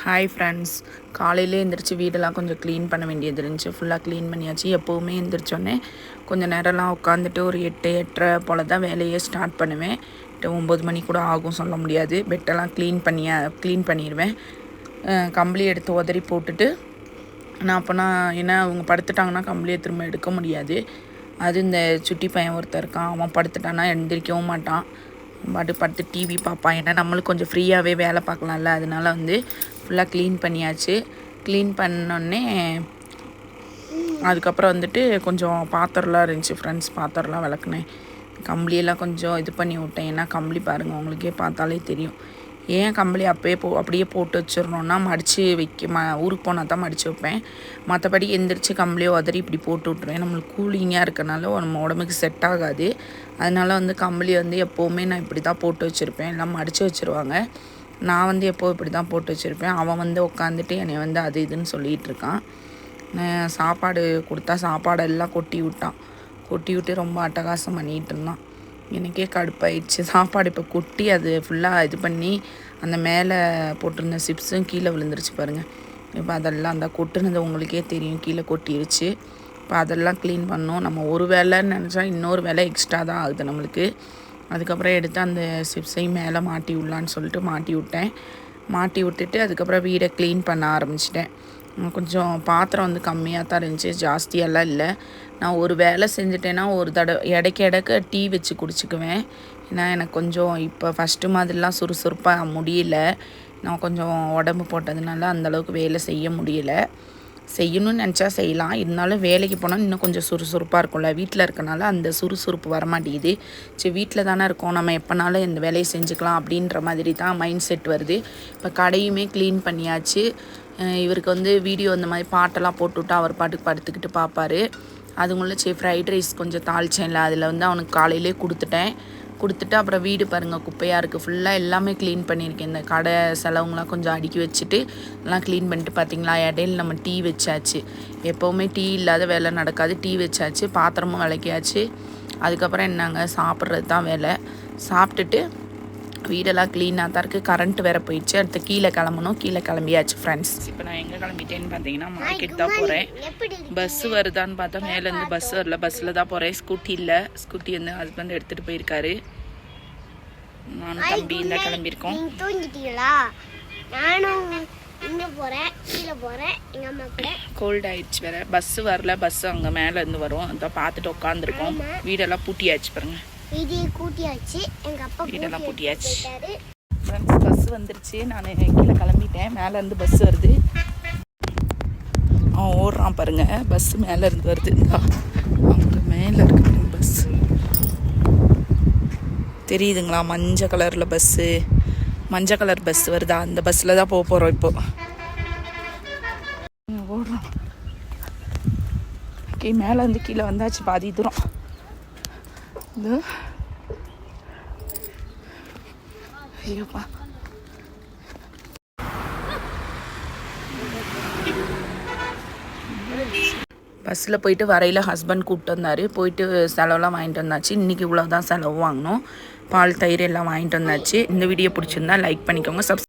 Hi friends, காலையிலே எழுந்திரிச்சு வீடெல்லாம் கொஞ்சம் க்ளீன் பண்ண வேண்டியது இருந்துச்சு. ஃபுல்லாக க்ளீன் பண்ணியாச்சு. எப்போவுமே எழுந்திரிச்சோடனே கொஞ்சம் நேரம்லாம் உட்காந்துட்டு ஒரு 8 போல் தான் வேலையே ஸ்டார்ட் பண்ணுவேன். 9 மணி கூட ஆகும் சொல்ல முடியாது. பெட்டெல்லாம் க்ளீன் பண்ணிடுவேன். கம்பளி எடுத்து உதறி போட்டுட்டு நான் அப்போனா ஏன்னா அவங்க படுத்துட்டாங்கன்னா கம்பளியை திரும்ப எடுக்க முடியாது. அது இந்த சுட்டி பையன் ஒருத்தர் இருக்கான், அவன் படுத்துட்டான்னா எழுந்திரிக்கவும் மாட்டான். படுத்து டிவி பார்ப்பான். ஏன்னா நம்மளுக்கு கொஞ்சம் ஃப்ரீயாகவே வேலை பார்க்கலாம்ல, அதனால ஃபுல்லாக க்ளீன் பண்ணியாச்சு. க்ளீன் பண்ணோடனே அதுக்கப்புறம் கொஞ்சம் பாத்திரம்லாம் இருந்துச்சு ஃப்ரெண்ட்ஸ். பாத்திரம்லாம் விளக்குனேன். கம்பளியெல்லாம் கொஞ்சம் இது பண்ணி விட்டேன். ஏன்னா கம்பளி பாருங்கள், உங்களுக்கே பார்த்தாலே தெரியும். ஏன் கம்பளி அப்படியே போட்டு வச்சிடணுன்னா மடித்து ஊருக்கு போனால் தான் மடித்து வைப்பேன். மற்றபடி எந்திரிச்சு கம்பளியை உதறி இப்படி போட்டு விட்ருவேன். நம்மளுக்கு கூலிங்காக இருக்கனால நம்ம உடம்புக்கு செட் ஆகாது. அதனால் கம்பளி எப்போவுமே நான் இப்படி தான் போட்டு வச்சுருப்பேன். எல்லாம் மடித்து வச்சுருவாங்க. நான் எப்போது இப்படி தான் போட்டு வச்சுருப்பேன். அவன் உட்காந்துட்டு என்னை அது இதுன்னு சொல்லிகிட்டு இருக்கான். சாப்பாடு கொடுத்தா சாப்பாடெல்லாம் கொட்டி விட்டு ரொம்ப அட்டகாசம் பண்ணிகிட்டு இருந்தான். எனக்கே கடுப்பாயிடுச்சு. சாப்பாடு இப்போ கொட்டி அது ஃபுல்லாக இது பண்ணி அந்த மேலே போட்டிருந்த சிப்ஸும் கீழே விழுந்துருச்சு பாருங்கள். இப்போ அதெல்லாம் அந்த கொட்டுனது உங்களுக்கே தெரியும், கீழே கொட்டிருச்சு. இப்போ அதெல்லாம் க்ளீன் பண்ணோம். நம்ம ஒரு வேலைன்னு நினச்சா இன்னொரு வேலை எக்ஸ்ட்ரா தான் ஆகுது நம்மளுக்கு. அதுக்கப்புறம் எடுத்து அந்த சிப்ஸையும் மேலே மாட்டி விடலான்னு சொல்லிட்டு மாட்டி விட்டுட்டு அதுக்கப்புறம் வீடை க்ளீன் பண்ண ஆரம்பிச்சிட்டேன். கொஞ்சம் பாத்திரம் கம்மியாக தான் இருந்துச்சு, ஜாஸ்தியெல்லாம் இல்லை. நான் ஒரு வேலை செஞ்சுட்டேன்னா ஒரு இடைக்க டீ வச்சு குடிச்சிக்குவேன். ஏன்னா எனக்கு கொஞ்சம் இப்போ ஃபஸ்ட்டு மாதிரிலாம் சுறுசுறுப்பாக முடியல. நான் கொஞ்சம் உடம்பு போட்டதுனால அந்தளவுக்கு வேலை செய்ய முடியல. செய்யணும்னு நினச்சா செய்யலாம், இருந்தாலும் வேலைக்கு போனால் இன்னும் கொஞ்சம் சுறுசுறுப்பாக இருக்கும்ல. வீட்டில் இருக்கனால அந்த சுறுசுறுப்பு வரமாட்டேங்குது. சரி, வீட்டில் தானே இருக்கோம், நம்ம எப்போனாலும் இந்த வேலையை செஞ்சுக்கலாம் அப்படின்ற மாதிரி தான் மைண்ட் செட் வருது. இப்போ கடையுமே க்ளீன் பண்ணியாச்சு. இவருக்கு வீடியோ இந்த மாதிரி பாட்டெல்லாம் போட்டுவிட்டு அவர் பாட்டுக்கு படுத்துக்கிட்டு பார்ப்பார். அதுக்குள்ளே சரி ஃப்ரைட் ரைஸ் கொஞ்சம் தாளிச்சேன்ல, அதில் அவனுக்கு காலையிலே கொடுத்துட்டு அப்புறம் வீடு பாருங்கள் குப்பையாக இருக்குது. ஃபுல்லாக எல்லாமே க்ளீன் பண்ணியிருக்கேன். இந்த கடை செலவுங்களாம் கொஞ்சம் அடுக்கி வச்சுட்டு எல்லாம் க்ளீன் பண்ணிட்டு பார்த்தீங்களா, இடையில நம்ம டீ வச்சாச்சு. எப்போவுமே டீ இல்லாத வேலை நடக்காது. டீ வச்சாச்சு, பாத்திரமும் விளக்கியாச்சு. அதுக்கப்புறம் என்னங்க சாப்பிட்றது தான் வேலை. சாப்பிட்டுட்டு வீடெல்லாம் க்ளீனாக தான் இருக்குது. கரண்ட் வேறு போயிடுச்சு. அடுத்து கீழே கிளம்பியாச்சு ஃப்ரெண்ட்ஸ். இப்போ நான் எங்கே கிளம்பிட்டேன்னு பார்த்தீங்கன்னா மார்க்கெட் தான் போகிறேன். பஸ்ஸு வருதான்னு பார்த்தா மேலேருந்து பஸ் வரல. பஸ்ஸில் தான் போகிறேன். ஸ்கூட்டி ஹஸ்பண்ட் எடுத்துகிட்டு போயிருக்காரு. நானும் தம்பி இந்த கிளம்பியிருக்கோம். கோல்ட் ஆயிடுச்சு வேறு. பஸ்ஸு வரல. பஸ்ஸு அங்கே மேலேருந்து வரும். அதான் பார்த்துட்டு உட்காந்துருக்கோம். வீடெல்லாம் பூட்டியாச்சு பாருங்கள். வீடெல்லாம் பூட்டியாச்சு. பஸ் வந்துருச்சு. நான் கீழே கிளம்பிட்டேன். மேலேருந்து பஸ் வருது. அவன் ஓடுறான் பாருங்க. பஸ் மேலேருந்து வருது. அவங்க மேலே இருக்கு பஸ், தெரியுதுங்களா? மஞ்சள் கலரில் பஸ்ஸு, மஞ்சள் கலர் பஸ் வருதா, அந்த பஸ்ஸில் தான் போக போகிறோம் இப்போ. ஓடுறோம். மேலேருந்து கீழே வந்தாச்சு பாதி தூரம். ஐயோப்பா, பஸ்ஸில் போயிட்டு வரையில் ஹஸ்பண்ட் கூப்பிட்டு வந்தார். போயிட்டு செலவெல்லாம் வாங்கிட்டு வந்தாச்சு. இன்றைக்கி இவ்வளோ தான் செலவு வாங்கினோம். பால், தயிர் எல்லாம் வாங்கிட்டு வந்தாச்சு. இந்த வீடியோ பிடிச்சிருந்தா லைக் பண்ணிக்கோங்க.